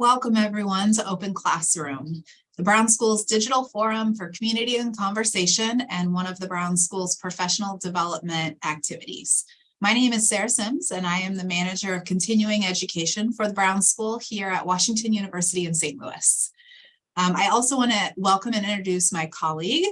Welcome everyone to Open Classroom, the Brown School's digital forum for community and conversation and one of the Brown School's professional development activities. My name is Sarah Sims and I am the manager of continuing education for the Brown School here at Washington University in St. Louis. I also want to welcome and introduce my colleague,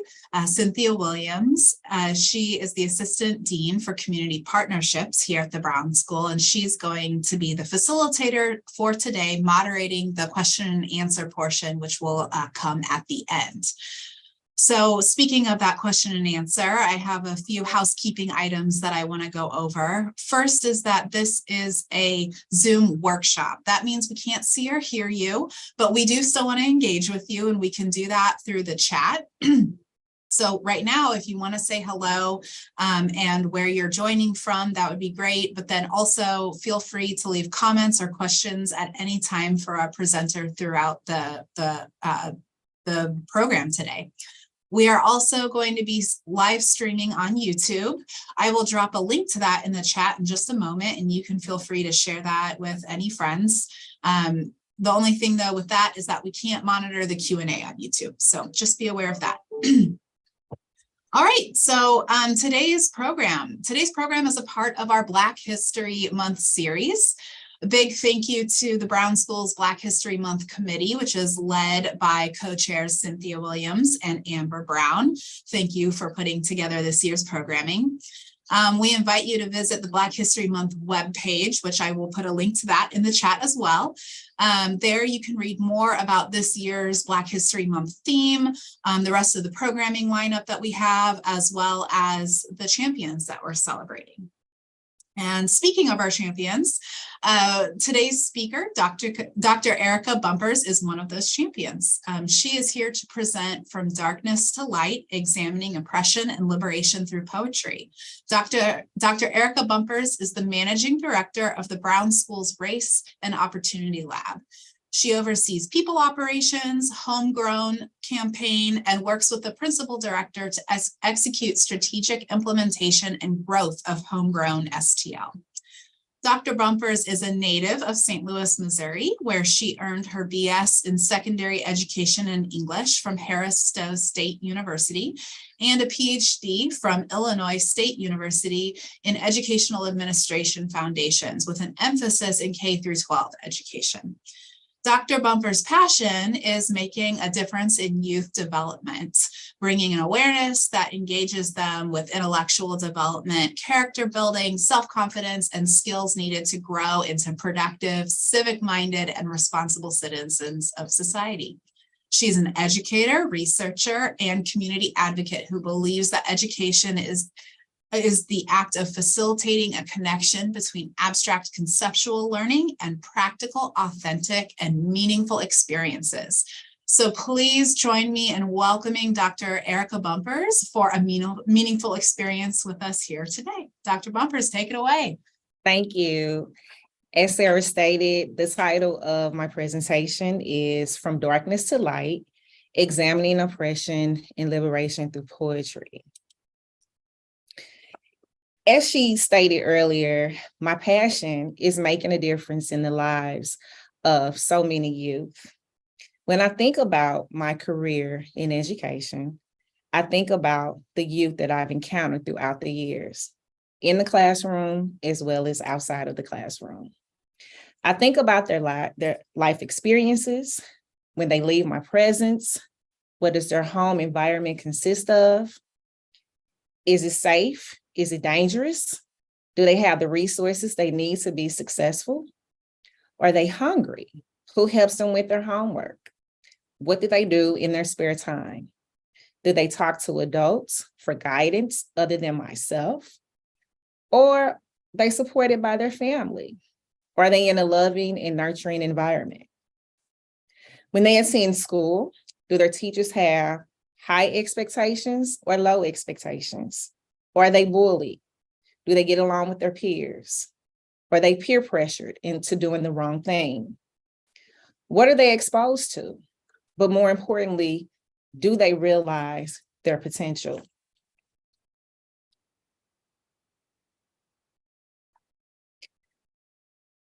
Cynthia Williams. She is the Assistant Dean for Community Partnerships here at the Brown School, and she's going to be the facilitator for today, moderating the question and answer portion, which will come at the end. So speaking of that question and answer, I have a few housekeeping items that I want to go over. First is that this is a Zoom workshop. That means we can't see or hear you, but we do still want to engage with you, and we can do that through the chat. So right now, if you want to say hello and where you're joining from, that would be great. But then also feel free to leave comments or questions at any time for our presenter throughout the program today. We are also going to be live streaming on YouTube. I will drop a link to that in the chat in just a moment, and you can feel free to share that with any friends. The only thing though with that is that we can't monitor the Q&A on YouTube, so just be aware of that. All right, so today's program is a part of our Black History Month series. A big thank you to the Brown School's Black History Month Committee, which is led by co-chairs Cynthia Williams and Amber Brown. Thank you for putting together this year's programming. We invite you to visit the Black History Month webpage, which I will put a link to that in the chat as well. There you can read more about this year's Black History Month theme, the rest of the programming lineup that we have, as well as the champions that we're celebrating. And speaking of our champions, today's speaker, Dr. Erica Bumpers, is one of those champions. She is here to present From Darkness to Light, Examining Oppression and Liberation Through Poetry. Dr. Erica Bumpers is the managing director of the Brown School's Race and Opportunity Lab. She oversees people operations, homegrown campaign, and works with the principal director to execute strategic implementation and growth of homegrown STL. Dr. Bumpers is a native of St. Louis, Missouri, where she earned her BS in secondary education in English from Harris Stowe State University and a PhD from Illinois State University in Educational Administration Foundations with an emphasis in K through 12 education. Dr. Bumpers' passion is making a difference in youth development, bringing an awareness that engages them with intellectual development, character building, self-confidence, and skills needed to grow into productive, civic-minded, and responsible citizens of society. She's an educator, researcher, and community advocate who believes that education is the act of facilitating a connection between abstract conceptual learning and practical, authentic, and meaningful experiences. So please join me in welcoming Dr. Erica Bumpers for a meaningful experience with us here today. Dr. Bumpers, take it away. Thank you. As Sarah stated, the title of my presentation is From Darkness to Light, Examining Oppression and Liberation Through Poetry. As she stated earlier, my passion is making a difference in the lives of so many youth. When I think about my career in education, I think about the youth that I've encountered throughout the years, in the classroom as well as outside of the classroom. I think about their life experiences, when they leave my presence. What does their home environment consist of? Is it safe? Is it dangerous? Do they have the resources they need to be successful? Are they hungry? Who helps them with their homework? What do they do in their spare time? Do they talk to adults for guidance other than myself? Or are they supported by their family? Are they in a loving and nurturing environment? When they attend school, do their teachers have high expectations or low expectations? Or are they bullied? Do they get along with their peers? Are they peer pressured into doing the wrong thing? What are they exposed to? But more importantly, do they realize their potential?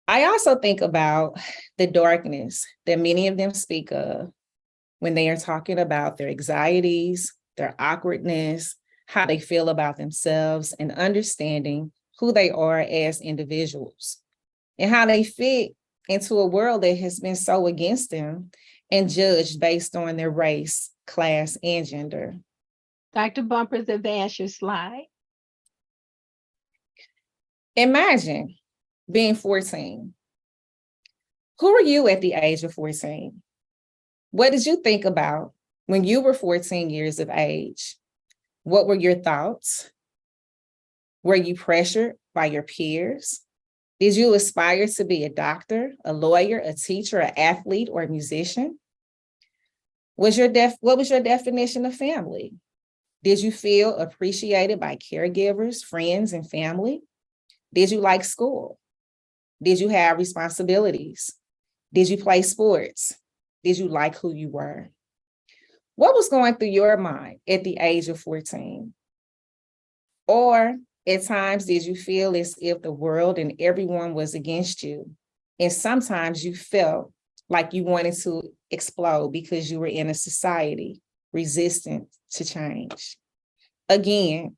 I also think about the darkness that many of them speak of when they are talking about their anxieties, their awkwardness, how they feel about themselves, and understanding who they are as individuals and how they fit into a world that has been so against them and judged based on their race, class, and gender. Dr. Bumpers, advance your slide. Imagine being 14. Who were you at the age of 14? What did you think about when you were 14 years of age? What were your thoughts? Were you pressured by your peers? Did you aspire to be a doctor, a lawyer, a teacher, an athlete, or a musician? What was your definition of family? Did you feel appreciated by caregivers, friends, and family? Did you like school? Did you have responsibilities? Did you play sports? Did you like who you were? What was going through your mind at the age of 14? Or at times, did you feel as if the world and everyone was against you? And sometimes you felt like you wanted to explode because you were in a society resistant to change. Again,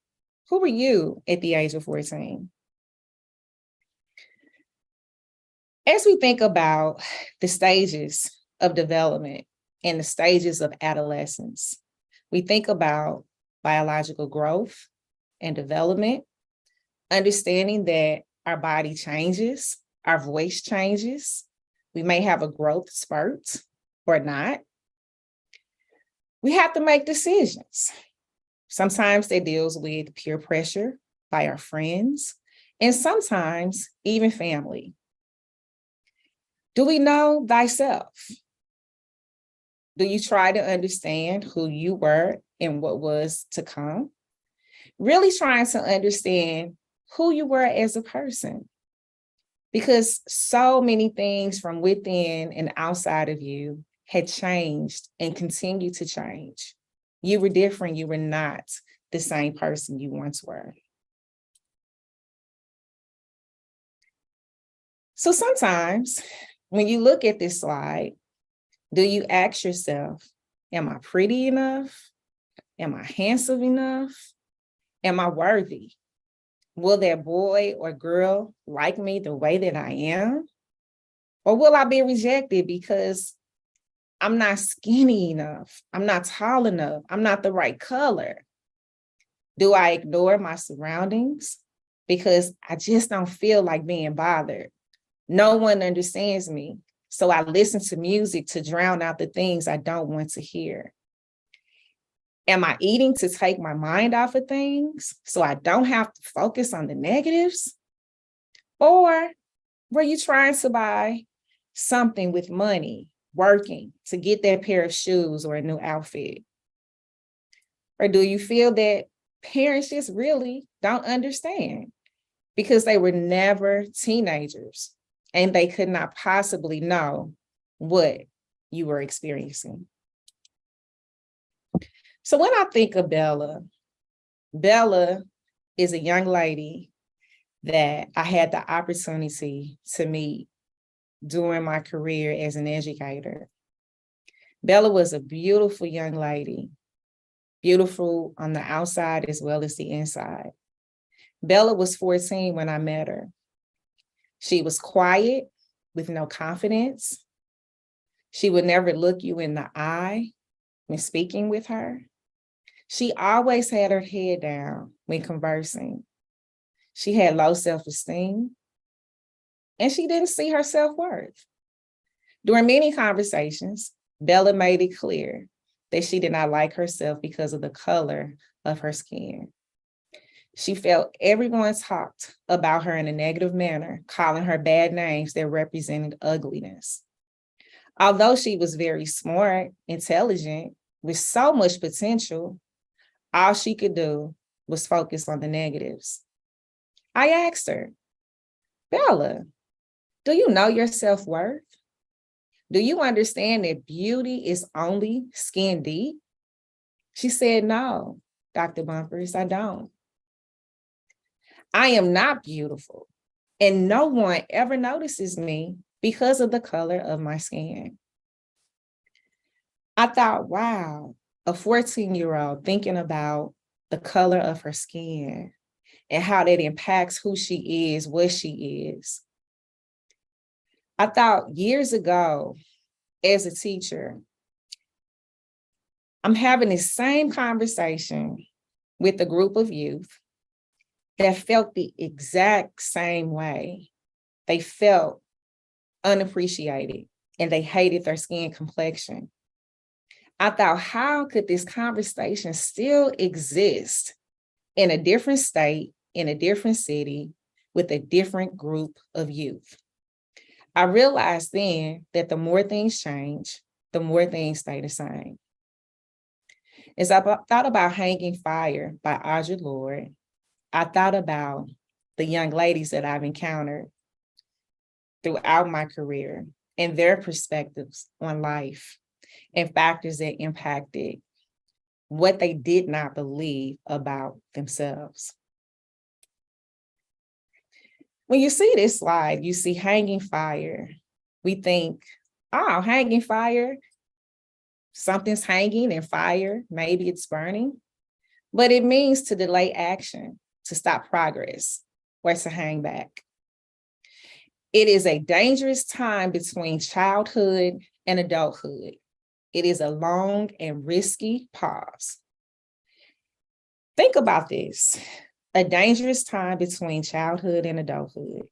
who were you at the age of 14? As we think about the stages of development and the stages of adolescence, we think about biological growth and development, understanding that our body changes, our voice changes, we may have a growth spurt or not. We have to make decisions. Sometimes that deals with peer pressure by our friends, and sometimes even family. Do we know thyself? Do you try to understand who you were and what was to come? Really trying to understand who you were as a person. Because so many things from within and outside of you had changed and continue to change. You were different. You were not the same person you once were. So sometimes when you look at this slide, do you ask yourself, am I pretty enough? Am I handsome enough? Am I worthy? Will that boy or girl like me the way that I am? Or will I be rejected because I'm not skinny enough? I'm not tall enough. I'm not the right color. Do I ignore my surroundings because I just don't feel like being bothered? No one understands me. So I listen to music to drown out the things I don't want to hear. Am I eating to take my mind off of things so I don't have to focus on the negatives? Or were you trying to buy something with money, working to get that pair of shoes or a new outfit? Or do you feel that parents just really don't understand because they were never teenagers and they could not possibly know what you were experiencing? So when I think of Bella, Bella is a young lady that I had the opportunity to meet during my career as an educator. Bella was a beautiful young lady, beautiful on the outside as well as the inside. Bella was 14 when I met her. She was quiet with no confidence. She would never look you in the eye when speaking with her. She always had her head down when conversing. She had low self-esteem, and she didn't see her self-worth. During many conversations, Bella made it clear that she did not like herself because of the color of her skin. She felt everyone talked about her in a negative manner, calling her bad names that represented ugliness. Although she was very smart, intelligent, with so much potential, all she could do was focus on the negatives. I asked her, Bella, do you know your self-worth? Do you understand that beauty is only skin deep? She said, no, Dr. Bumpers, I don't. I am not beautiful. And no one ever notices me because of the color of my skin. I thought, wow, a 14-year-old thinking about the color of her skin and how that impacts who she is, what she is. I thought years ago, as a teacher, I'm having the same conversation with a group of youth that felt the exact same way. They felt unappreciated and they hated their skin complexion. I thought, how could this conversation still exist in a different state, in a different city, with a different group of youth? I realized then that the more things change, the more things stay the same. As I thought about Hanging Fire by Audre Lord, I thought about the young ladies that I've encountered throughout my career and their perspectives on life and factors that impacted what they did not believe about themselves. When you see this slide, you see hanging fire. We think, oh, hanging fire, something's hanging and fire, maybe it's burning. But it means to delay action, to stop progress, or to hang back. It is a dangerous time between childhood and adulthood. It is a long and risky pause. Think about this, a dangerous time between childhood and adulthood.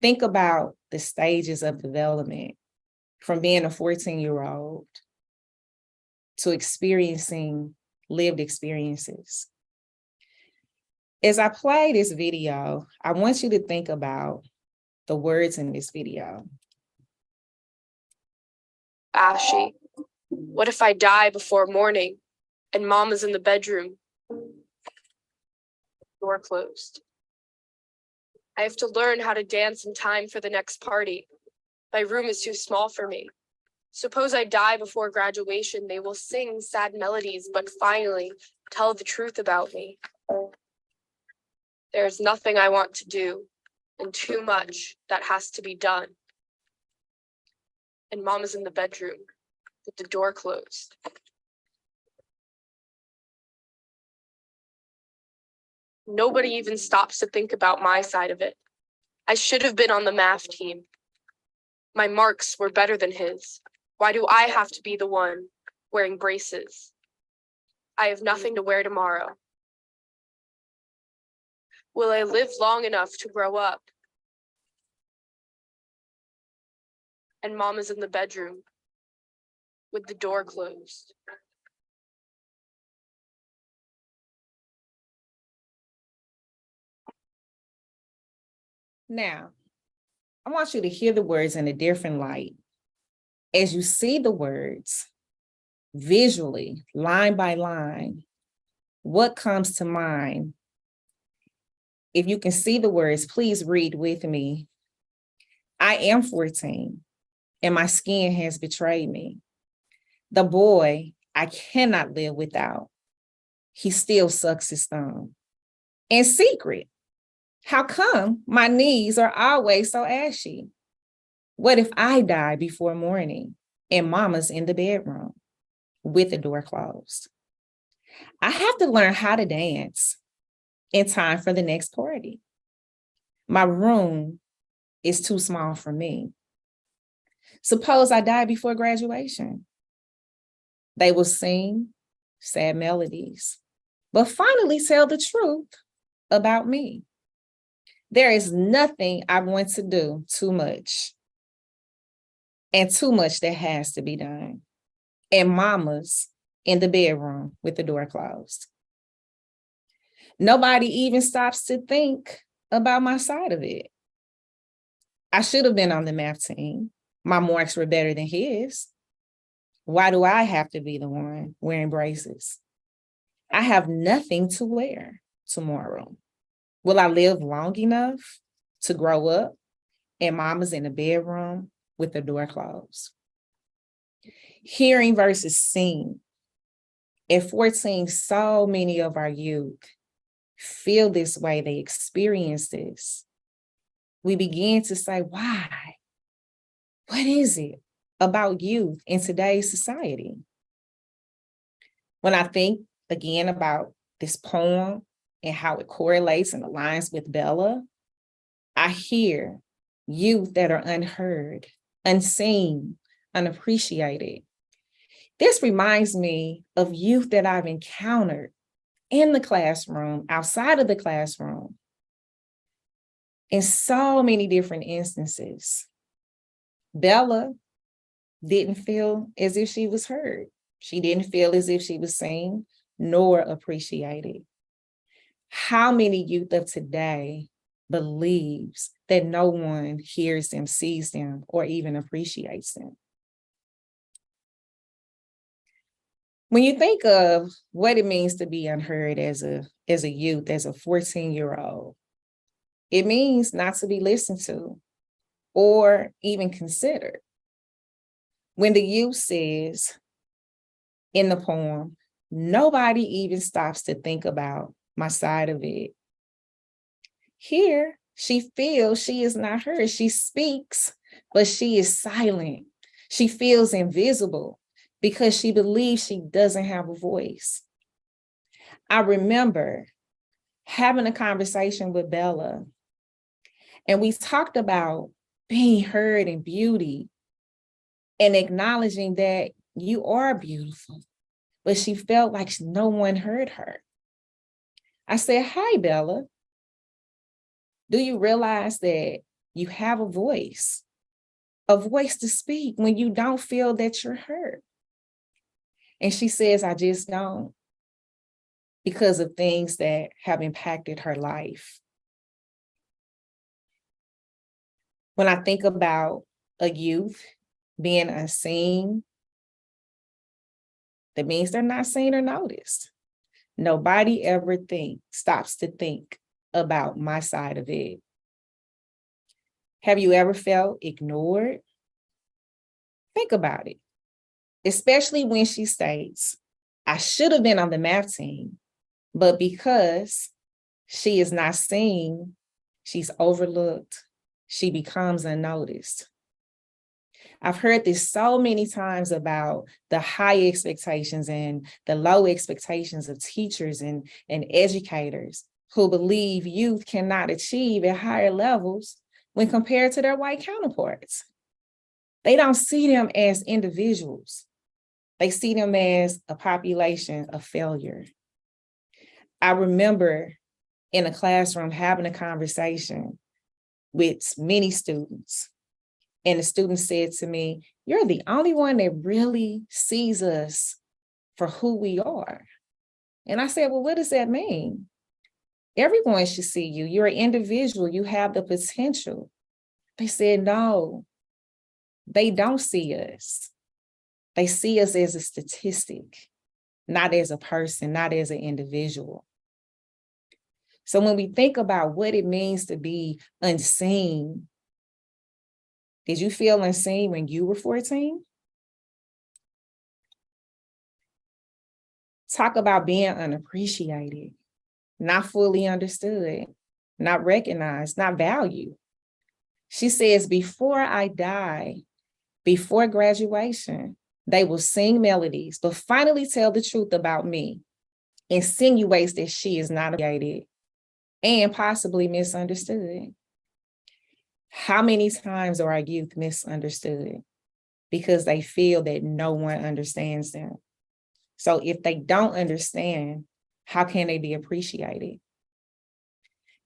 Think about the stages of development from being a 14-year-old to experiencing lived experiences. As I play this video, I want you to think about the words in this video. Ashy. What if I die before morning and mama's in the bedroom? Door closed. I have to learn how to dance in time for the next party. My room is too small for me. Suppose I die before graduation, they will sing sad melodies, but finally tell the truth about me. There is nothing I want to do, and too much that has to be done. And mama's in the bedroom with the door closed. Nobody even stops to think about my side of it. I should have been on the math team. My marks were better than his. Why do I have to be the one wearing braces? I have nothing to wear tomorrow. Will I live long enough to grow up? And mama's in the bedroom with the door closed. Now, I want you to hear the words in a different light. As you see the words visually, line by line, what comes to mind? If you can see the words, please read with me. I am 14 and my skin has betrayed me. The boy I cannot live without, he still sucks his thumb. In secret, how come my knees are always so ashy? What if I die before morning and mama's in the bedroom with the door closed? I have to learn how to dance in time for the next party. My room is too small for me. Suppose I die before graduation. They will sing sad melodies, but finally tell the truth about me. There is nothing I want to do too much, and too much that has to be done. And mama's in the bedroom with the door closed. Nobody even stops to think about my side of it. I should have been on the math team. My marks were better than his. Why do I have to be the one wearing braces? I have nothing to wear tomorrow. Will I live long enough to grow up and mama's in the bedroom with the door closed? Hearing versus seeing. At 14, so many of our youth feel this way, they experience this. we begin to say, why? What is it about youth in today's society? When I think again about this poem and how it correlates and aligns with Bella, I hear youth that are unheard, unseen, unappreciated. This reminds me of youth that I've encountered in the classroom, outside of the classroom, in so many different instances. Bella didn't feel as if she was heard. She didn't feel as if she was seen nor appreciated. How many youth of today believes that no one hears them, sees them, or even appreciates them? When you think of what it means to be unheard as a youth, as a 14-year-old, it means not to be listened to or even considered. When the youth says in the poem, nobody even stops to think about my side of it. Here, she feels she is not heard. She speaks, but she is silent. She feels invisible because she believes she doesn't have a voice. I remember having a conversation with Bella, and we talked about being heard in beauty and acknowledging that you are beautiful, but she felt like no one heard her. I said, "Hi, Bella. Do you realize that you have a voice to speak when you don't feel that you're heard?" And she says, "I just don't, because of things that have impacted her life." When I think about a youth being unseen, that means they're not seen or noticed. Nobody ever stops to think about my side of it. Have you ever felt ignored? Think about it, especially when she states, "I should have been on the math team, but because she is not seen, she's overlooked, she becomes unnoticed." I've heard this so many times about the high expectations and the low expectations of teachers and educators who believe youth cannot achieve at higher levels when compared to their white counterparts. They don't see them as individuals. They see them as a population of failure. I remember in a classroom having a conversation with many students, and the student said to me, "You're the only one that really sees us for who we are." And I said, "Well, what does that mean?" "Everyone should see you. You're an individual. You have the potential." They said, "No, they don't see us. They see us as a statistic, not as a person, not as an individual." So when we think about what it means to be unseen, did you feel unseen when you were 14? Talk about being unappreciated, not fully understood, not recognized, not valued. She says, "Before I die, before graduation, they will sing melodies, but finally tell the truth about me," insinuates that she is not appreciated and possibly misunderstood. How many times are our youth misunderstood because they feel that no one understands them? So if they don't understand, how can they be appreciated?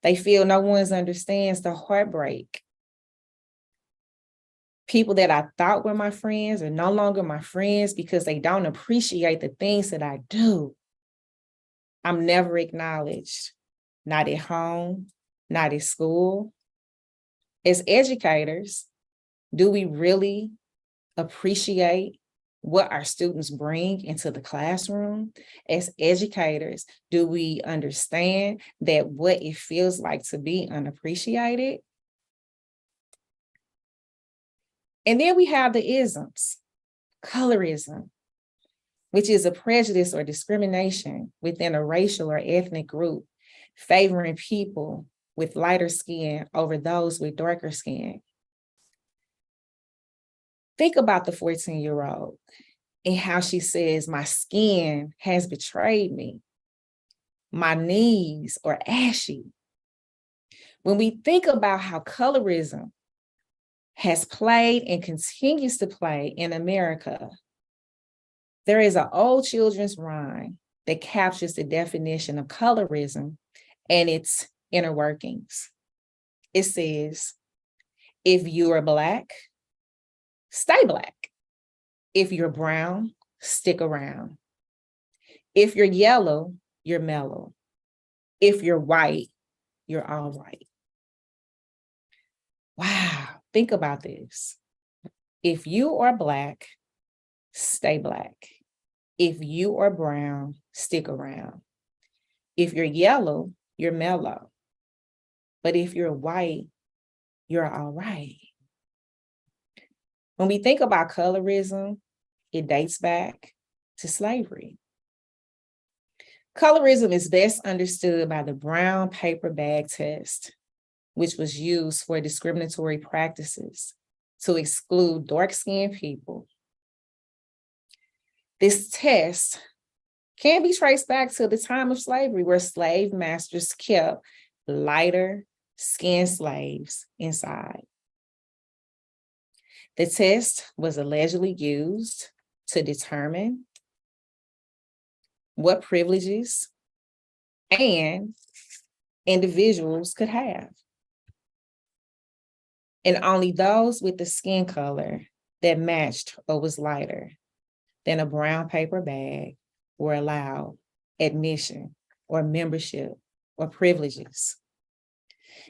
They feel no one understands the heartbreak. People that I thought were my friends are no longer my friends because they don't appreciate the things that I do. I'm never acknowledged, not at home, not at school. As educators, do we really appreciate what our students bring into the classroom? As educators, do we understand that what it feels like to be unappreciated? And then we have the isms, colorism, which is a prejudice or discrimination within a racial or ethnic group, favoring people with lighter skin over those with darker skin. Think about the 14-year-old and how she says, my skin has betrayed me. My knees are ashy. When we think about how colorism has played and continues to play in America, there is an old children's rhyme that captures the definition of colorism and its inner workings. It says, if you are Black, stay Black. If you're brown, stick around. If you're yellow, you're mellow. If you're white, you're all right. Wow, think about this. If you are Black, stay Black. If you are brown, stick around. If you're yellow, you're mellow. But if you're white, you're all right. When we think about colorism, it dates back to slavery. Colorism is best understood by the brown paper bag test, which was used for discriminatory practices to exclude dark-skinned people. This test can be traced back to the time of slavery, where slave masters kept lighter skinned slaves inside. The test was allegedly used to determine what privileges and individuals could have. And only those with the skin color that matched or was lighter than a brown paper bag were allowed admission or membership or privileges.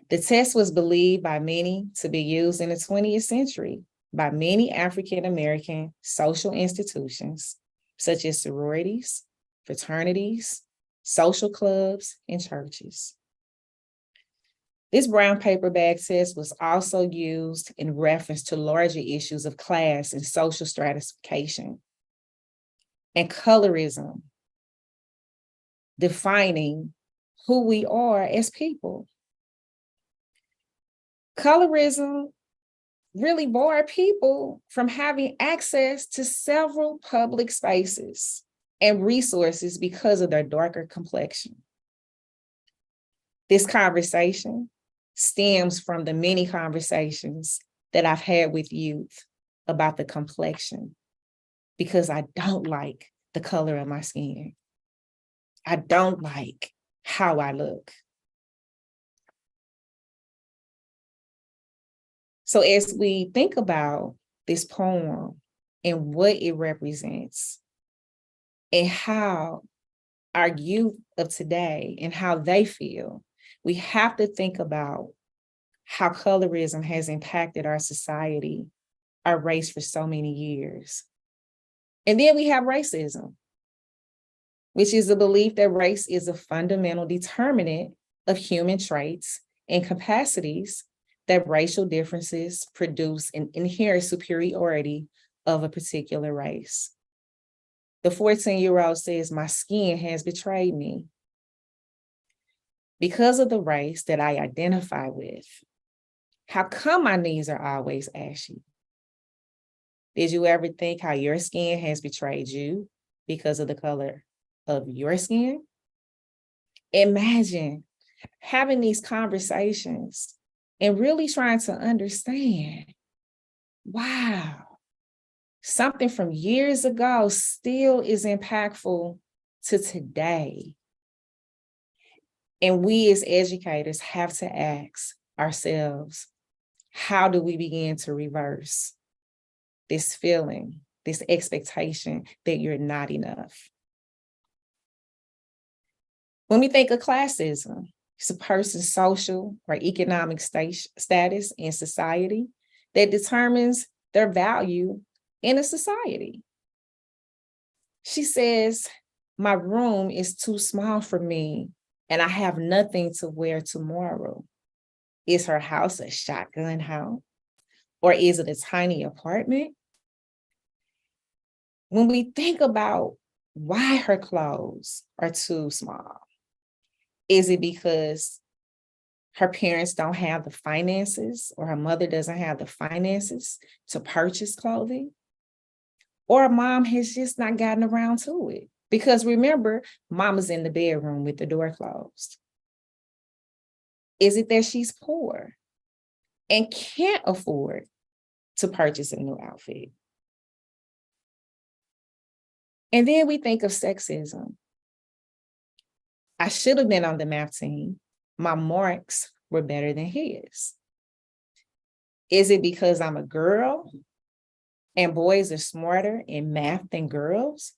The test was believed by many to be used in the 20th century by many African American social institutions, such as sororities, fraternities, social clubs, and churches. This brown paper bag test was also used in reference to larger issues of class and social stratification and colorism, defining who we are as people. Colorism really barred people from having access to several public spaces and resources because of their darker complexion. This conversation stems from the many conversations that I've had with youth about the complexion, because I don't like the color of my skin. I don't like how I look. So as we think about this poem and what it represents, and how our youth of today and how they feel, we have to think about how colorism has impacted our society, our race for so many years. And then we have racism, which is the belief that race is a fundamental determinant of human traits and capacities, that racial differences produce an inherent superiority of a particular race. The 14-year-old says, my skin has betrayed me. Because of the race that I identify with, how come my knees are always ashy? Did you ever think how your skin has betrayed you because of the color of your skin? Imagine having these conversations and really trying to understand, wow, something from years ago still is impactful to today. And we as educators have to ask ourselves, how do we begin to reverse this feeling, this expectation that you're not enough? When we think of classism, it's a person's social or economic status in society that determines their value in a society. She says, my room is too small for me and I have nothing to wear tomorrow. Is her house a shotgun house? Or is it a tiny apartment? When we think about why her clothes are too small, is it because her parents don't have the finances, or her mother doesn't have the finances to purchase clothing, or mom has just not gotten around to it. Because remember, mama's in the bedroom with the door closed. Is it that she's poor and can't afford to purchase a new outfit? And then we think of sexism. I should have been on the math team. My marks were better than his. Is it because I'm a girl and boys are smarter in math than girls?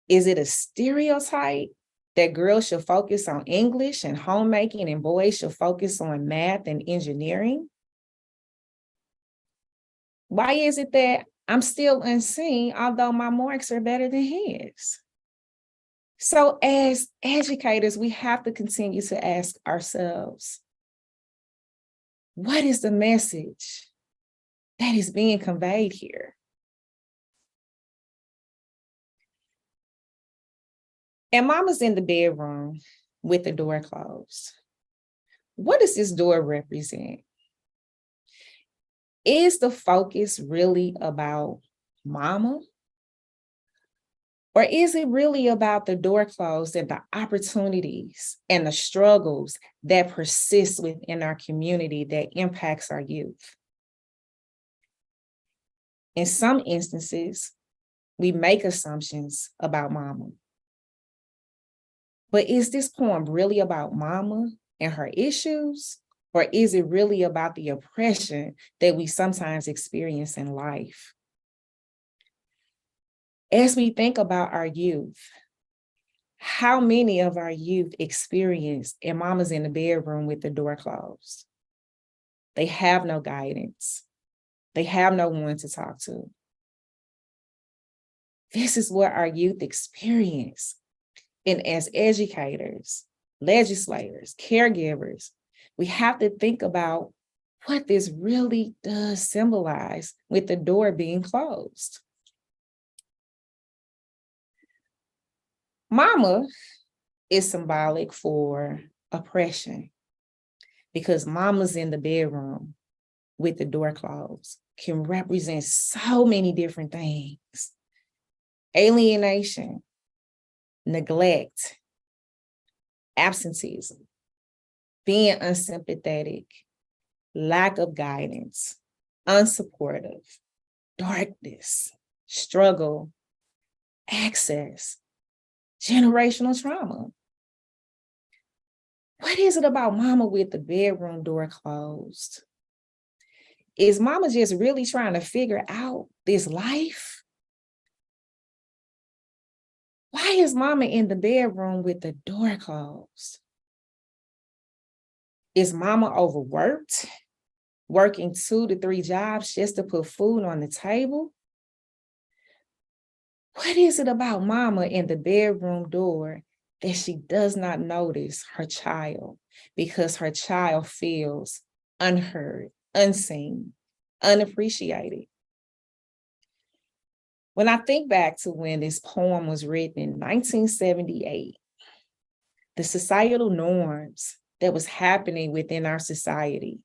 Is it a stereotype that girls should focus on English and homemaking and boys should focus on math and engineering? Why is it that I'm still unseen, although my marks are better than his? So as educators, we have to continue to ask ourselves, what is the message that is being conveyed here? And mama's in the bedroom with the door closed. What does this door represent? Is the focus really about mama? Or is it really about the door closed and the opportunities and the struggles that persist within our community that impacts our youth? In some instances, we make assumptions about mama. But is this poem really about mama and her issues? Or is it really about the oppression that we sometimes experience in life? As we think about our youth, how many of our youth experience and mama's in the bedroom with the door closed? They have no guidance. They have no one to talk to. This is what our youth experience. And as educators, legislators, caregivers, we have to think about what this really does symbolize with the door being closed. Mama is symbolic for oppression because mama's in the bedroom with the door closed can represent so many different things. Alienation, neglect, absenteeism, being unsympathetic, lack of guidance, unsupportive, darkness, struggle, access, generational trauma. What is it about mama with the bedroom door closed? Is mama just really trying to figure out this life? Why is mama in the bedroom with the door closed? Is mama overworked, working 2 to 3 jobs just to put food on the table? What is it about mama in the bedroom door that she does not notice her child because her child feels unheard, unseen, unappreciated? When I think back to when this poem was written in 1978, the societal norms that was happening within our society,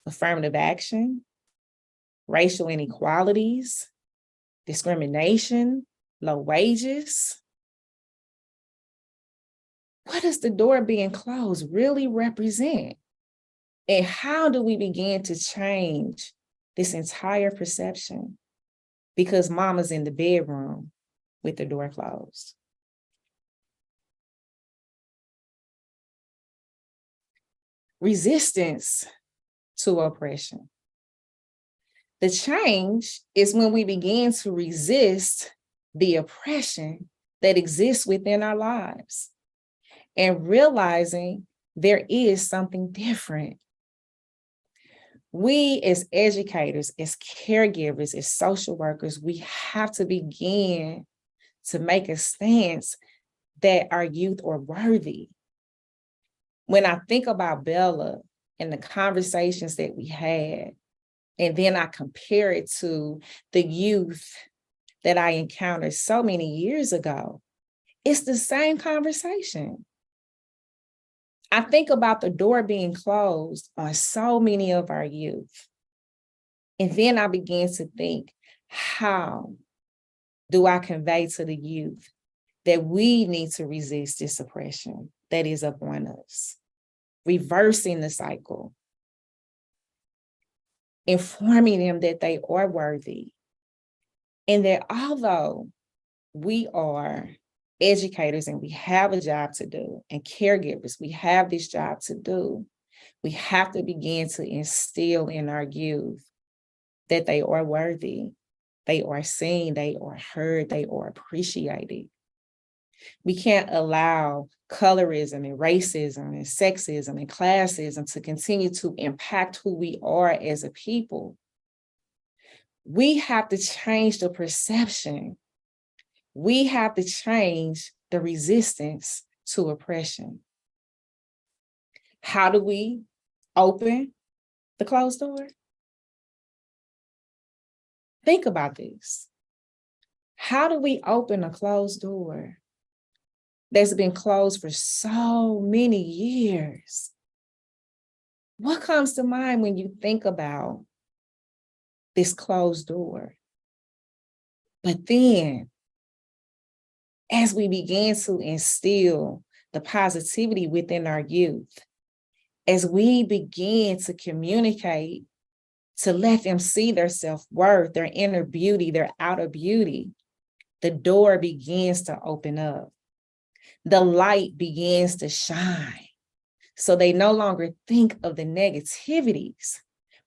affirmative action, racial inequalities, discrimination, low wages. What does the door being closed really represent? And how do we begin to change this entire perception? Because mama's in the bedroom with the door closed. Resistance to oppression. The change is when we begin to resist the oppression that exists within our lives and realizing there is something different. We as educators, as caregivers, as social workers, we have to begin to make a stance that our youth are worthy. When I think about Bella and the conversations that we had, and then I compare it to the youth that I encountered so many years ago, it's the same conversation. I think about the door being closed on so many of our youth. And then I began to think, how do I convey to the youth that we need to resist this oppression that is upon us, reversing the cycle, informing them that they are worthy, and that although we are educators and we have a job to do, and caregivers, we have this job to do, we have to begin to instill in our youth that they are worthy, they are seen, they are heard, they are appreciated. We can't allow colorism and racism and sexism and classism to continue to impact who we are as a people. We have to change the perception. We have to change the resistance to oppression. How do we open the closed door? Think about this. How do we open a closed door that's been closed for so many years? What comes to mind when you think about this closed door? But then, as we begin to instill the positivity within our youth, as we begin to communicate, to let them see their self-worth, their inner beauty, their outer beauty, the door begins to open up. The light begins to shine. So they no longer think of the negativities,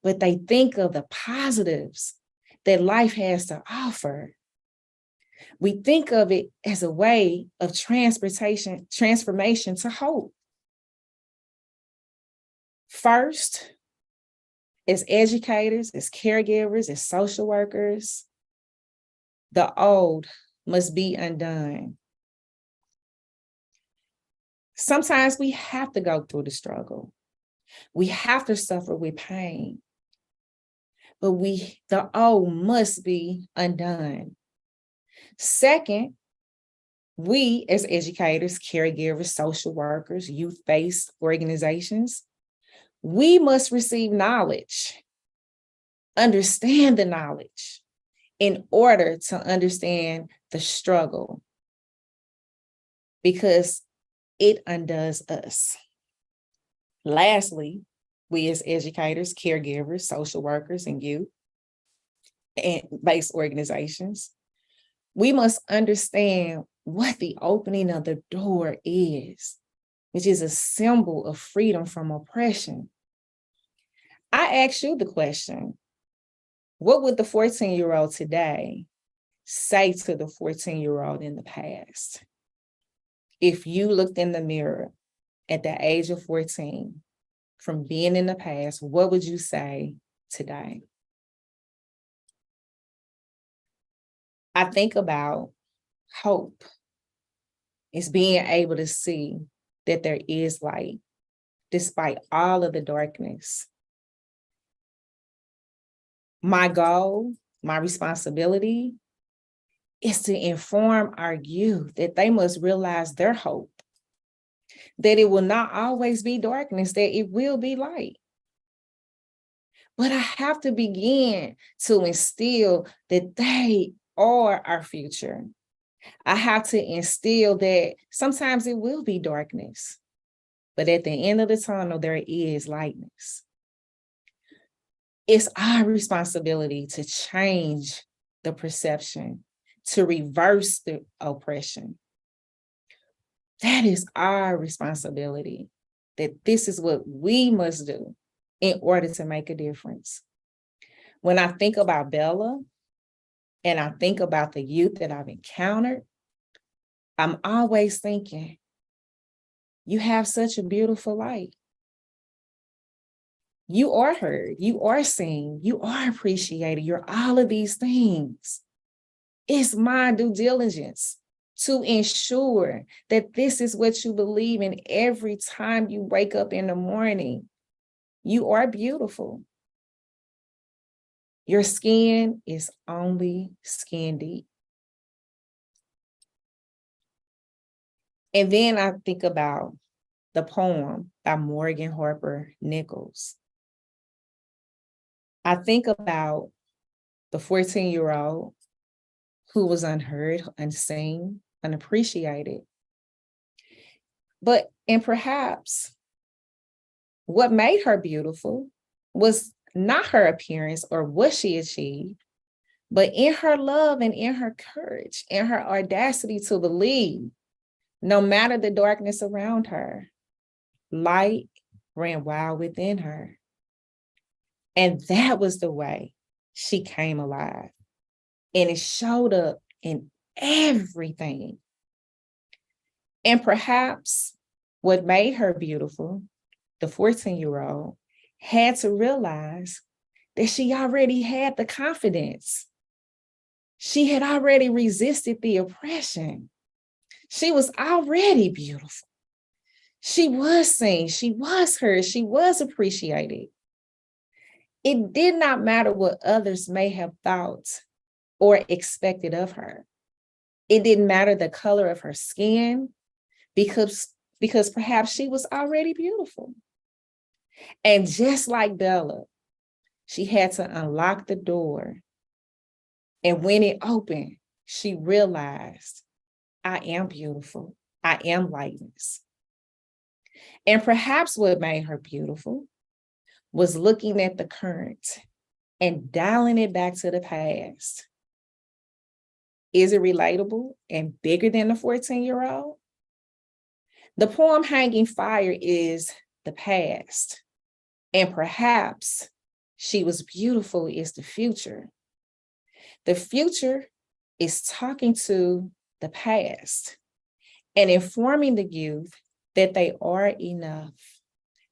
but they think of the positives that life has to offer. We think of it as a way of transformation to hope. First, as educators, as caregivers, as social workers, the old must be undone. Sometimes we have to go through the struggle. We have to suffer with pain. But the old must be undone. Second, we as educators, caregivers, social workers, youth-based organizations, we must receive knowledge, understand the knowledge in order to understand the struggle, because it undoes us. Lastly, we as educators, caregivers, social workers, and youth and based organizations, we must understand what the opening of the door is, which is a symbol of freedom from oppression. I ask you the question, what would the 14-year-old today say to the 14-year-old in the past? If you looked in the mirror at the age of 14, from being in the past, what would you say today? I think about hope. It's being able to see that there is light despite all of the darkness. My goal, my responsibility is to inform our youth that they must realize their hope, that it will not always be darkness, that it will be light. But I have to begin to instill that they are our future. I have to instill that sometimes it will be darkness, but at the end of the tunnel, there is lightness. It's our responsibility to change the perception, to reverse the oppression. That is our responsibility, that this is what we must do in order to make a difference. When I think about Bella and I think about the youth that I've encountered, I'm always thinking, you have such a beautiful light. You are heard, you are seen, you are appreciated, you're all of these things. It's my due diligence to ensure that this is what you believe in every time you wake up in the morning. You are beautiful. Your skin is only skin deep. And then I think about the poem by Harper Nichols. I think about the 14-year-old who was unheard, unseen, unappreciated. And perhaps what made her beautiful was not her appearance or what she achieved, but in her love and in her courage and her audacity to believe, no matter the darkness around her, light ran wild within her. And that was the way she came alive. And it showed up in everything. And perhaps what made her beautiful, the 14-year-old, had to realize that she already had the confidence. She had already resisted the oppression. She was already beautiful. She was seen, she was heard, she was appreciated. It did not matter what others may have thought or expected of her. It didn't matter the color of her skin, because perhaps she was already beautiful. And just like Bella, she had to unlock the door. And when it opened, she realized, I am beautiful. I am lightness. And perhaps what made her beautiful was looking at the current and dialing it back to the past. Is it relatable and bigger than the 14-year-old? The poem Hanging Fire is the past. And perhaps she was beautiful is the future. The future is talking to the past and informing the youth that they are enough,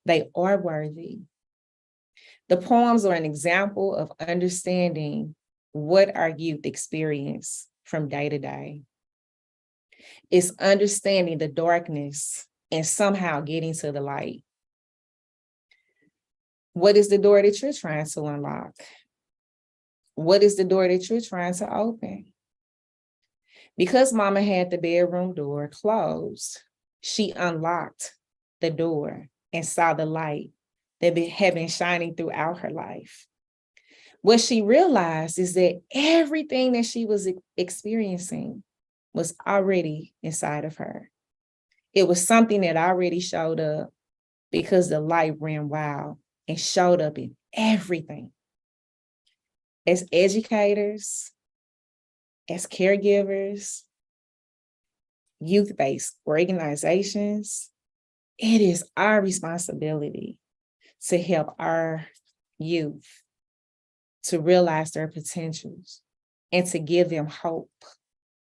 they are worthy. The poems are an example of understanding what our youth experience from day to day. It's understanding the darkness and somehow getting to the light. What is the door that you're trying to unlock? What is the door that you're trying to open? Because Mama had the bedroom door closed, she unlocked the door and saw the light that had been shining throughout her life. What she realized is that everything that she was experiencing was already inside of her. It was something that already showed up because the light ran wild and showed up in everything. As educators, as caregivers, youth-based organizations, it is our responsibility to help our youth to realize their potentials and to give them hope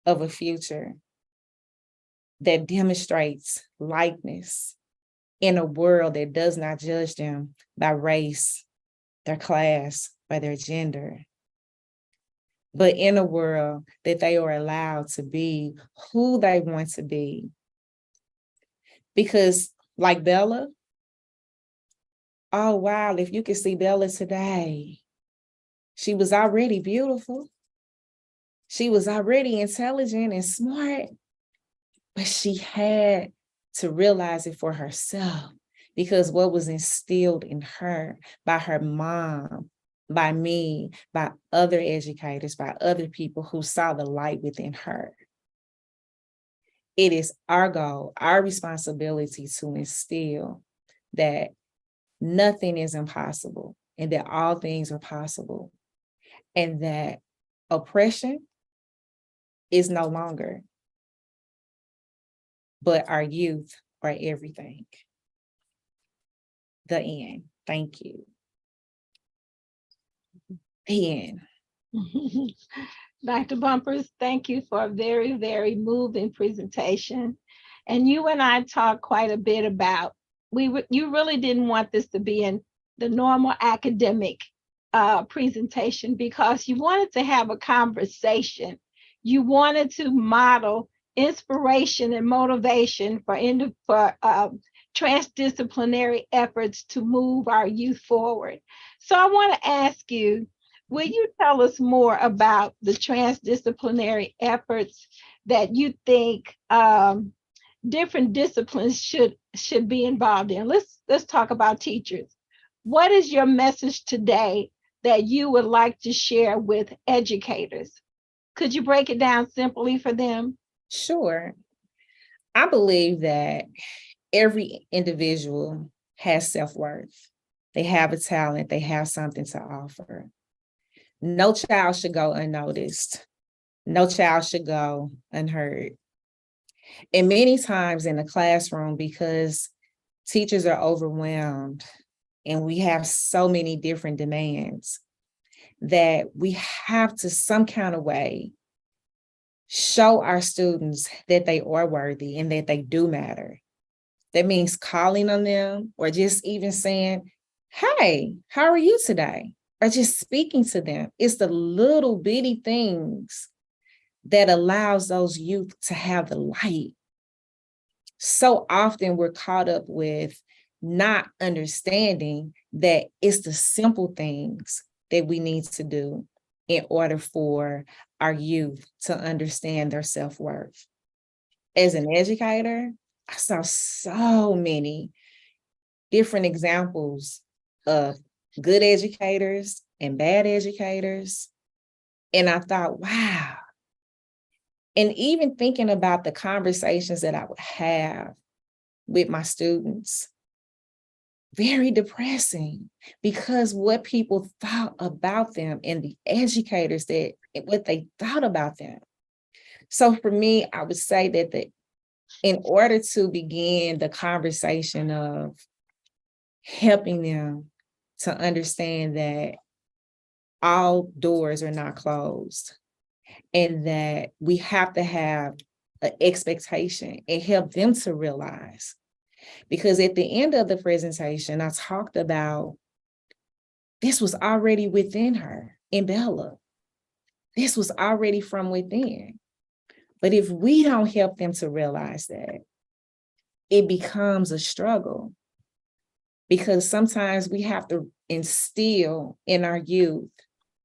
of a future that demonstrates likeness in a world that does not judge them by race, their class, or their gender, but in a world that they are allowed to be who they want to be. Because like Bella, oh wow, if you could see Bella today, she was already beautiful. She was already intelligent and smart, but she had to realize it for herself because what was instilled in her by her mom, by me, by other educators, by other people who saw the light within her. It is our goal, our responsibility to instill that nothing is impossible and that all things are possible and that oppression is no longer, but our youth are everything. The end. Thank you. The end. Dr. Bumpers, thank you for a very, very moving presentation. And you and I talked quite a bit about, you really didn't want this to be in the normal academic presentation because you wanted to have a conversation. You wanted to model inspiration and motivation for transdisciplinary efforts to move our youth forward. So I want to ask you, will you tell us more about the transdisciplinary efforts that you think different disciplines should be involved in. Let's talk about teachers. What is your message today that you would like to share with educators? Could you break it down simply for them? Sure. I believe that every individual has self-worth. They have a talent, they have something to offer. No child should go unnoticed. No child should go unheard. And many times in the classroom, because teachers are overwhelmed and we have so many different demands, that we have to some kind of way show our students that they are worthy and that they do matter. That means calling on them or just even saying, hey, how are you today? Or just speaking to them. It's the little bitty things that allows those youth to have the light. So often we're caught up with not understanding that it's the simple things that we need to do in order for our youth to understand their self-worth. As an educator, I saw so many different examples of good educators and bad educators. And I thought, wow. And even thinking about the conversations that I would have with my students, very depressing, because what people thought about them and the educators that what they thought about them. So for me, I would say that in order to begin the conversation of helping them to understand that all doors are not closed and that we have to have an expectation and help them to realize. Because at the end of the presentation, I talked about this was already within her, in Bella. This was already from within. But if we don't help them to realize that, it becomes a struggle. Because sometimes we have to instill in our youth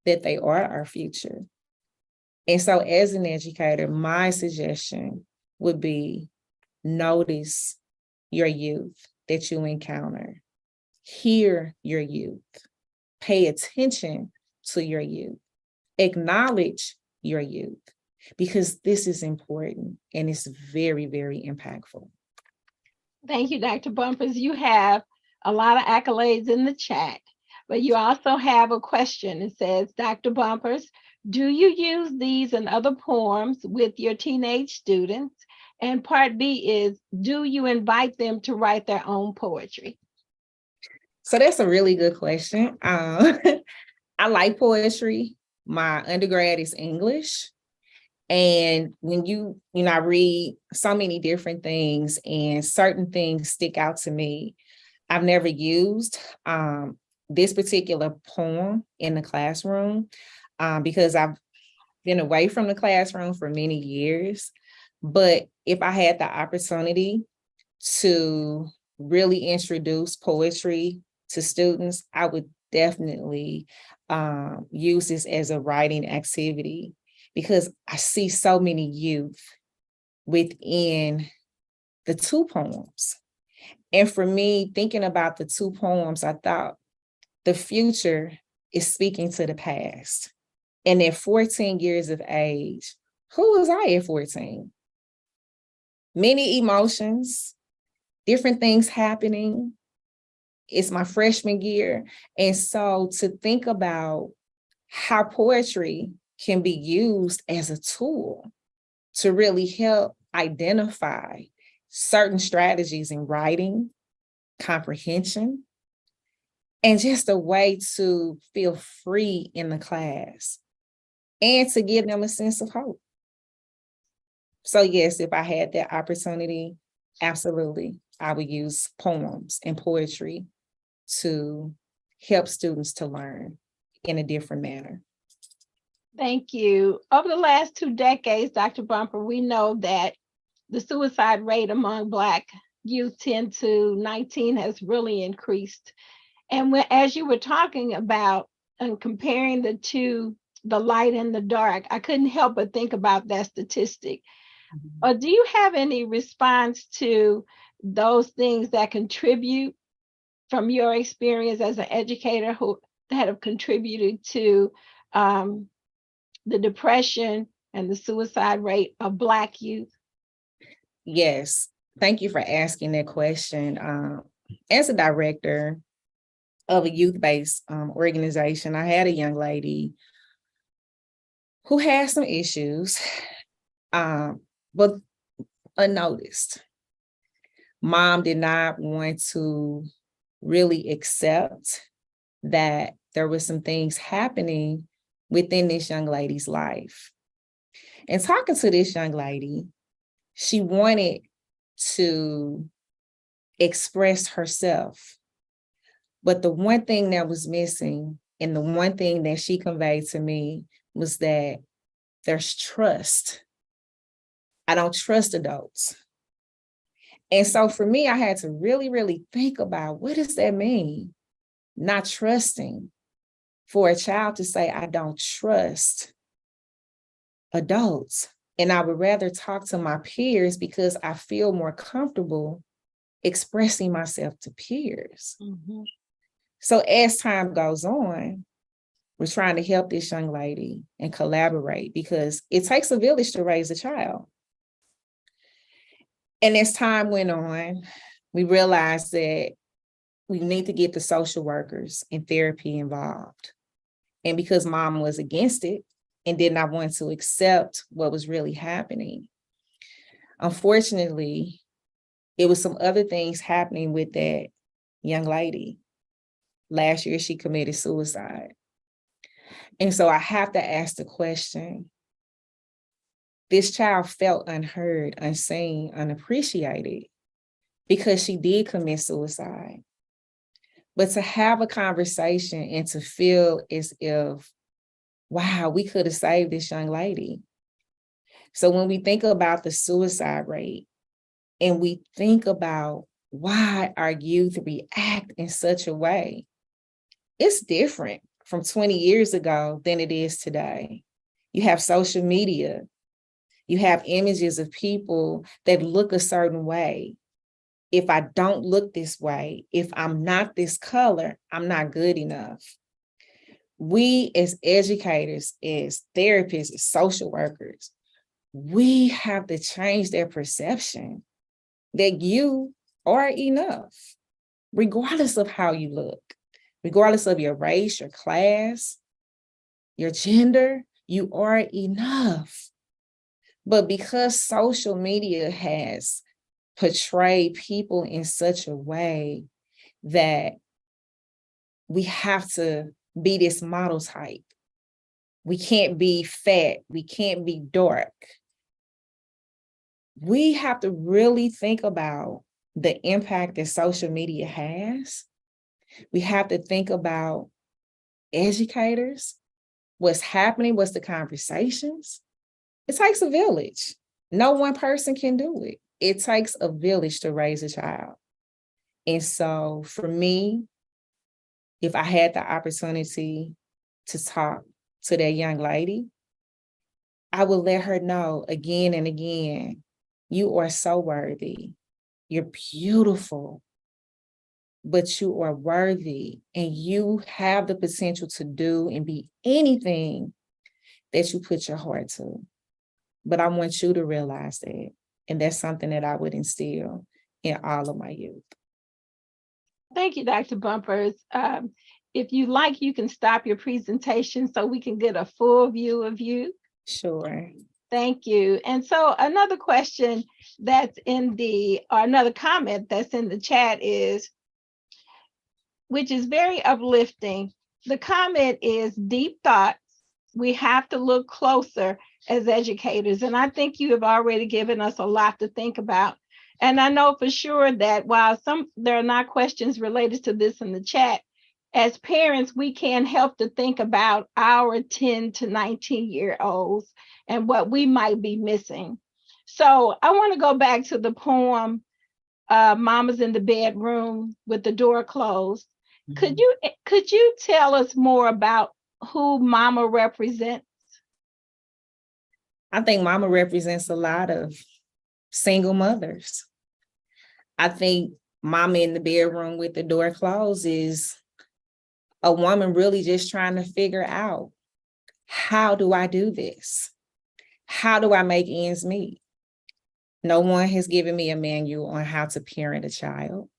that they are our future. And so as an educator, my suggestion would be notice your youth that you encounter. Hear your youth. Pay attention to your youth. Acknowledge your youth, because this is important and it's very, very impactful. Thank you, Dr. Bumpers. You have a lot of accolades in the chat, but you also have a question. It says, Dr. Bumpers, do you use these and other poems with your teenage students? And part B is, do you invite them to write their own poetry? So that's a really good question. I like poetry. My undergrad is English. And when I read so many different things and certain things stick out to me, I've never used this particular poem in the classroom because I've been away from the classroom for many years. But if I had the opportunity to really introduce poetry to students, I would definitely use this as a writing activity, because I see so many youth within the two poems. And for me, thinking about the two poems, I thought the future is speaking to the past. And at 14 years of age, who was I at 14? Many emotions, different things happening. It's my freshman year. And so to think about how poetry can be used as a tool to really help identify certain strategies in writing, comprehension, and just a way to feel free in the class and to give them a sense of hope. So yes, if I had that opportunity, absolutely, I would use poems and poetry to help students to learn in a different manner. Thank you. Over the last 2 decades, Dr. Bumper, we know that the suicide rate among Black youth 10 to 19 has really increased. And as you were talking about and comparing the two, the light and the dark, I couldn't help but think about that statistic. Or do you have any response to those things that contribute from your experience as an educator that have contributed to the depression and the suicide rate of Black youth? Yes, thank you for asking that question. As a director of a youth-based organization, I had a young lady who had some issues, but unnoticed. Mom did not want to really accept that there were some things happening within this young lady's life. And talking to this young lady, she wanted to express herself. But the one thing that was missing, and the one thing that she conveyed to me, was that there's trust. I don't trust adults. And so for me, I had to really, really think about, what does that mean? Not trusting. For a child to say, I don't trust adults. And I would rather talk to my peers because I feel more comfortable expressing myself to peers. Mm-hmm. So as time goes on, we're trying to help this young lady and collaborate, because it takes a village to raise a child. And as time went on, we realized that we need to get the social workers and therapy involved. And because mom was against it and did not want to accept what was really happening, unfortunately, it was some other things happening with that young lady. Last year, she committed suicide. And so I have to ask the question, this child felt unheard, unseen, unappreciated because she did commit suicide. But to have a conversation and to feel as if, wow, we could have saved this young lady. So when we think about the suicide rate and we think about why our youth react in such a way, it's different from 20 years ago than it is today. You have social media. You have images of people that look a certain way. If I don't look this way, if I'm not this color, I'm not good enough. We as educators, as therapists, as social workers, we have to change their perception that you are enough, regardless of how you look, regardless of your race, your class, your gender, you are enough. But because social media has portrayed people in such a way that we have to be this model type. We can't be fat. We can't be dark. We have to really think about the impact that social media has. We have to think about educators, what's happening, what's the conversations. It takes a village. No one person can do it. It takes a village to raise a child. And so for me, if I had the opportunity to talk to that young lady, I would let her know again and again, you are so worthy. You're beautiful, but you are worthy, and you have the potential to do and be anything that you put your heart to. But I want you to realize that. And that's something that I would instill in all of my youth. Thank you, Dr. Bumpers. If you like, you can stop your presentation so we can get a full view of you. Sure. Thank you. And so another question that's or another comment that's in the chat is, which is very uplifting. The comment is deep thoughts. We have to look closer as educators. And I think you have already given us a lot to think about. And I know for sure that while there are not questions related to this in the chat, as parents, we can help to think about our 10 to 19-year-olds and what we might be missing. So I want to go back to the poem, Mama's in the Bedroom with the Door Closed. Mm-hmm. Could you tell us more about who Mama represents? I think mama represents a lot of single mothers. I think mama in the bedroom with the door closed is a woman really just trying to figure out, how do I do this? How do I make ends meet? No one has given me a manual on how to parent a child.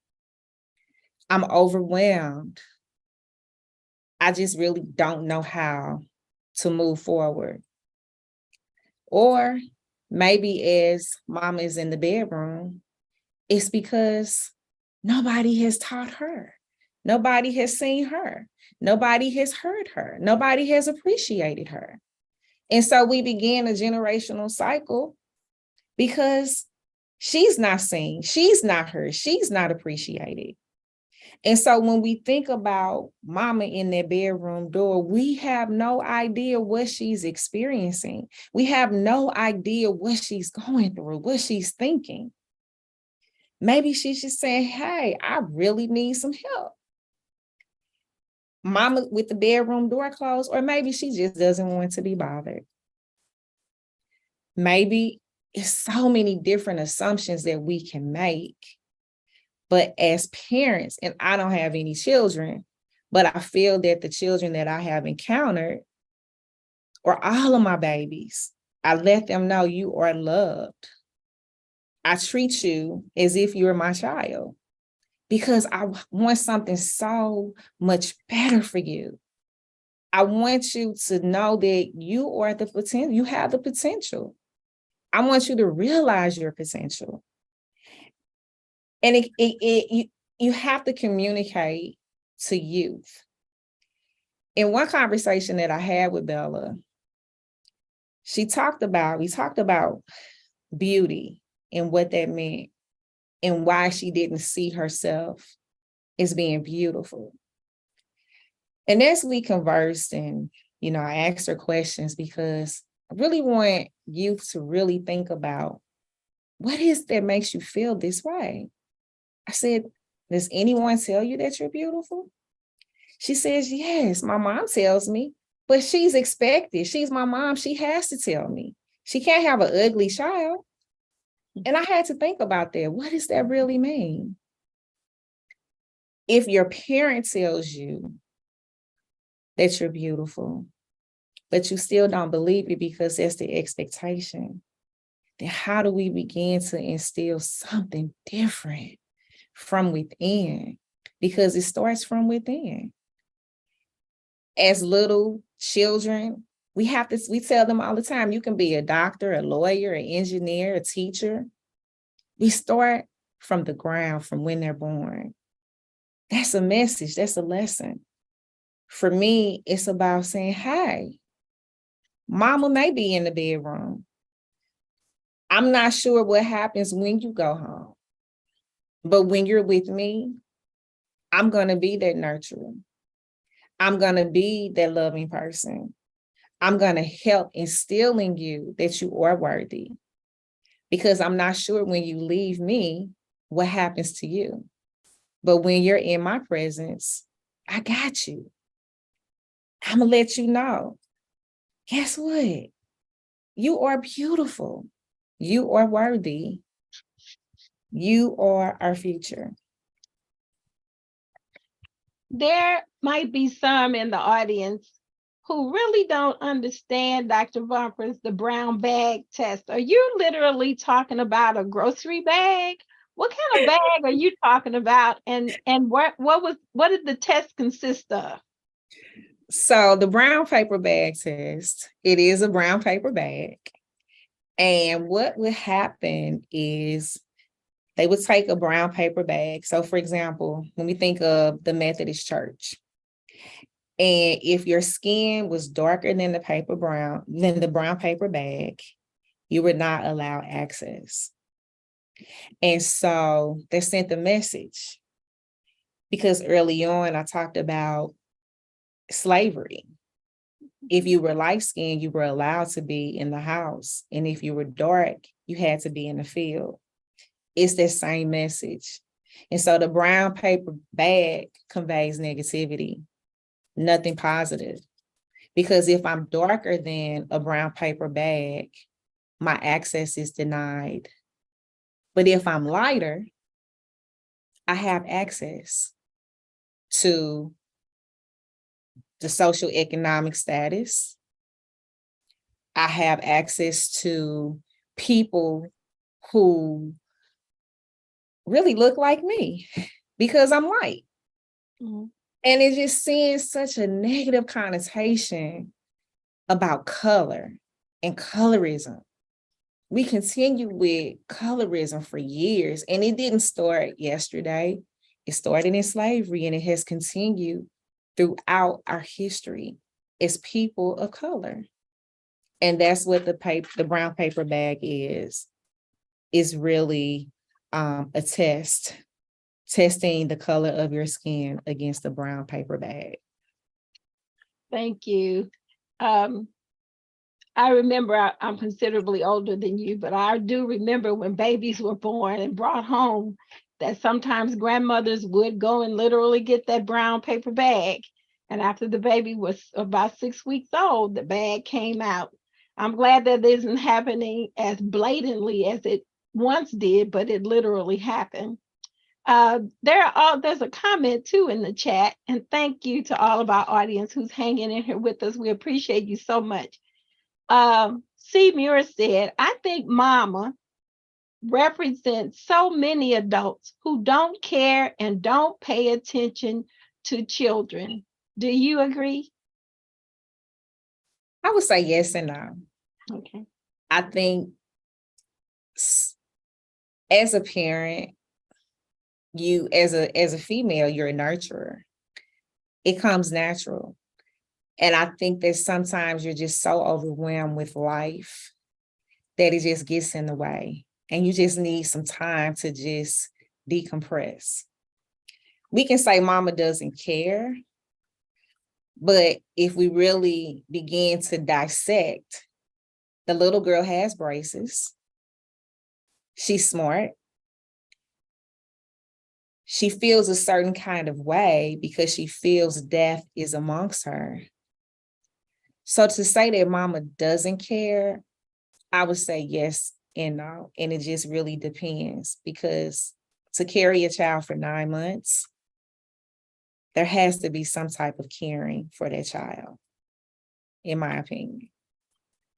I'm overwhelmed. I just really don't know how to move forward. Or maybe as mama is in the bedroom, it's because nobody has taught her. Nobody has seen her. Nobody has heard her. Nobody has appreciated her. And so we began a generational cycle because she's not seen, she's not heard, she's not appreciated. And so when we think about mama in that bedroom door, we have no idea what she's experiencing. We have no idea what she's going through, what she's thinking. Maybe she's just saying, hey, I really need some help. Mama with the bedroom door closed, or maybe she just doesn't want to be bothered. Maybe it's so many different assumptions that we can make. But as parents, and I don't have any children, but I feel that the children that I have encountered, or all of my babies, I let them know you are loved. I treat you as if you're my child because I want something so much better for you. I want you to know that you are the potential, you have the potential. I want you to realize your potential. And you have to communicate to youth. In one conversation that I had with Bella, we talked about beauty and what that meant and why she didn't see herself as being beautiful. And as we conversed and, I asked her questions because I really want youth to really think about what is that makes you feel this way? I said, does anyone tell you that you're beautiful? She says, yes, my mom tells me, but she's expected. She's my mom. She has to tell me. She can't have an ugly child. And I had to think about that. What does that really mean? If your parent tells you that you're beautiful, but you still don't believe it because that's the expectation, then how do we begin to instill something different from within? Because it starts from within. As little children, we tell them all the time, you can be a doctor, a lawyer, an engineer, a teacher. We start from the ground, from when they're born. That's a message, that's a lesson. For me, it's about saying, hey, mama may be in the bedroom. I'm not sure what happens when you go home. But when you're with me, I'm going to be that nurturer. I'm going to be that loving person. I'm going to help instill in you that you are worthy. Because I'm not sure when you leave me, what happens to you. But when you're in my presence, I got you. I'm going to let you know. Guess what? You are beautiful. You are worthy. You are our future. There might be some in the audience who really don't understand Dr. Bumper's the brown bag test. Are you literally talking about a grocery bag? What kind of bag are you talking about? And what did the test consist of? So the brown paper bag test, it is a brown paper bag. And what would happen is they would take a brown paper bag. So for example, when we think of the Methodist Church, and if your skin was darker than the brown paper bag, you were not allowed access. And so they sent the message because early on I talked about slavery. If you were light skinned, you were allowed to be in the house. And if you were dark, you had to be in the field. It's that same message. And so the brown paper bag conveys negativity, nothing positive. Because if I'm darker than a brown paper bag, my access is denied. But if I'm lighter, I have access to the social economic status. I have access to people who really look like me because I'm white. Mhm. And it just sends such a negative connotation about color and colorism. We continue with colorism for years, and it didn't start yesterday. It started in slavery, and it has continued throughout our history as people of color. And that's what the brown paper bag is really a test, testing the color of your skin against the brown paper bag. Thank you. I remember, I'm considerably older than you, but I do remember when babies were born and brought home, that sometimes grandmothers would go and literally get that brown paper bag. And after the baby was about 6 weeks old, the bag came out. I'm glad that isn't happening as blatantly as it once did, but it literally happened. There's a comment too in the chat, and thank you to all of our audience who's hanging in here with us. We appreciate you so much. C. Muir said, I think mama represents so many adults who don't care and don't pay attention to children. Do you agree? I would say yes and no. Okay. I think as a parent, you as a female, you're a nurturer. It comes natural. And I think that sometimes you're just so overwhelmed with life that it just gets in the way. And you just need some time to just decompress. We can say mama doesn't care, but if we really begin to dissect, the little girl has braces. She's smart. She feels a certain kind of way because she feels death is amongst her. So to say that mama doesn't care, I would say yes and no. And it just really depends, because to carry a child for 9 months, there has to be some type of caring for that child, in my opinion.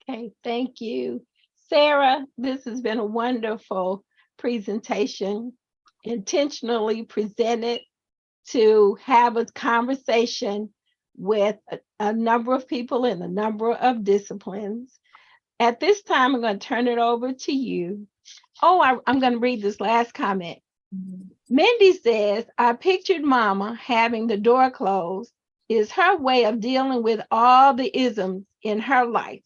Okay, thank you. Sarah, this has been a wonderful presentation, intentionally presented to have a conversation with a number of people in a number of disciplines. At this time, I'm going to turn it over to you. Oh, I'm going to read this last comment. Mindy says, I pictured mama having the door closed is her way of dealing with all the isms in her life: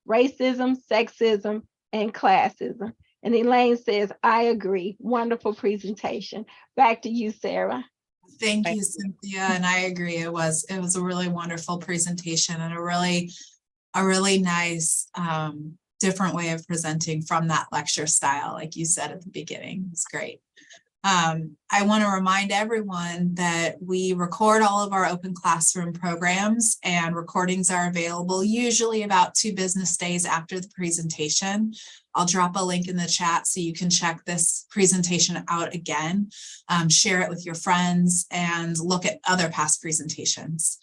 racism, sexism, and classism. And Elaine says, I agree. Wonderful presentation. Back to you, Sarah. Thank you, Cynthia. And I agree. It was a really wonderful presentation and a really nice different way of presenting from that lecture style, like you said at the beginning. It's great. I want to remind everyone that we record all of our open classroom programs, and recordings are available usually about 2 business days after the presentation. I'll drop a link in the chat so you can check this presentation out again, share it with your friends, and look at other past presentations.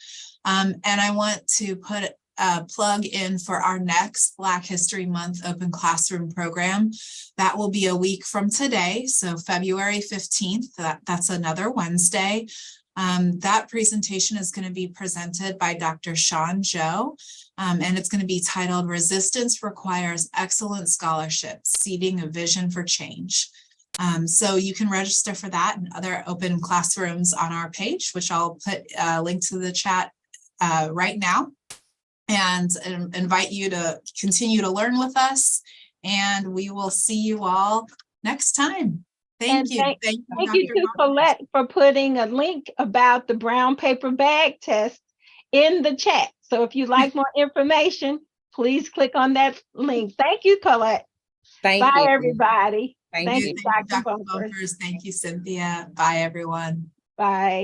And I want to put a plug in for our next Black History Month Open Classroom program. That will be a week from today, so February 15th. That's another Wednesday. That presentation is going to be presented by Dr. Sean Joe, and it's going to be titled Resistance Requires Excellent Scholarship, Seeding a Vision for Change. So you can register for that and other open classrooms on our page, which I'll put a link to the chat right now, and invite you to continue to learn with us. And we will see you all next time. Thank you. Thank you to Colette for putting a link about the brown paper bag test in the chat. So if you'd like more information, please click on that link. Thank you, Colette. Thank Bye, you. everybody. Thank you. Dr. Dr. Bumpers. Thank you, Cynthia. Bye, everyone. Bye.